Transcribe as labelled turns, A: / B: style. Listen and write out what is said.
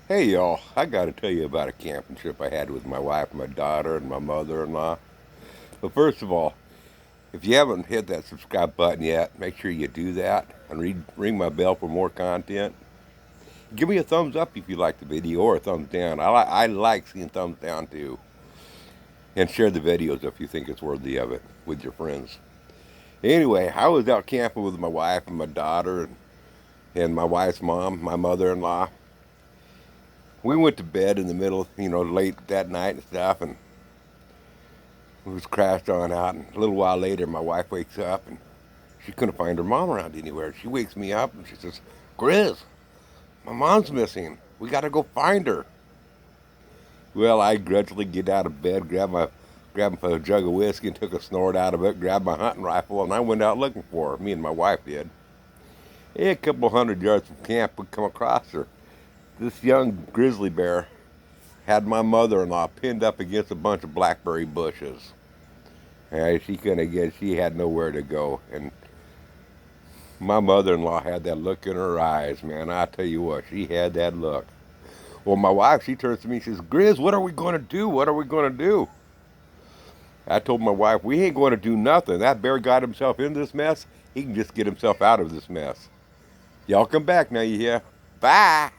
A: Hey y'all, I gotta tell you about a camping trip I had with my wife, my daughter, and my mother-in-law. But first of all, if you haven't hit that subscribe button yet, make sure you do that and ring my bell for more content. Give me a thumbs up if you like the video or a thumbs down. I like seeing thumbs down too. And share the videos if you think it's worthy of it with your friends. Anyway, I was out camping with my wife and my daughter and my wife's mom, my mother-in-law. We went to bed in the middle, late that night and stuff, and we was crashed on out. And a little while later, my wife wakes up and she couldn't find her mom around anywhere. She wakes me up and she says, "Grizz, my mom's missing. We got to go find her." Well, I grudgingly get out of bed, grabbed a jug of whiskey and took a snort out of it, grabbed my hunting rifle, and I went out looking for her. Me and my wife did. A couple hundred yards from camp, we come across her. This young grizzly bear had my mother-in-law pinned up against a bunch of blackberry bushes. And she couldn't get, she had nowhere to go. And my mother-in-law had that look in her eyes, man. I tell you what, she had that look. Well, my wife, she turns to me and says, "Grizz, what are we going to do? What are we going to do?" I told my wife, "We ain't going to do nothing. That bear got himself in this mess. He can just get himself out of this mess." Y'all come back now, you hear? Bye.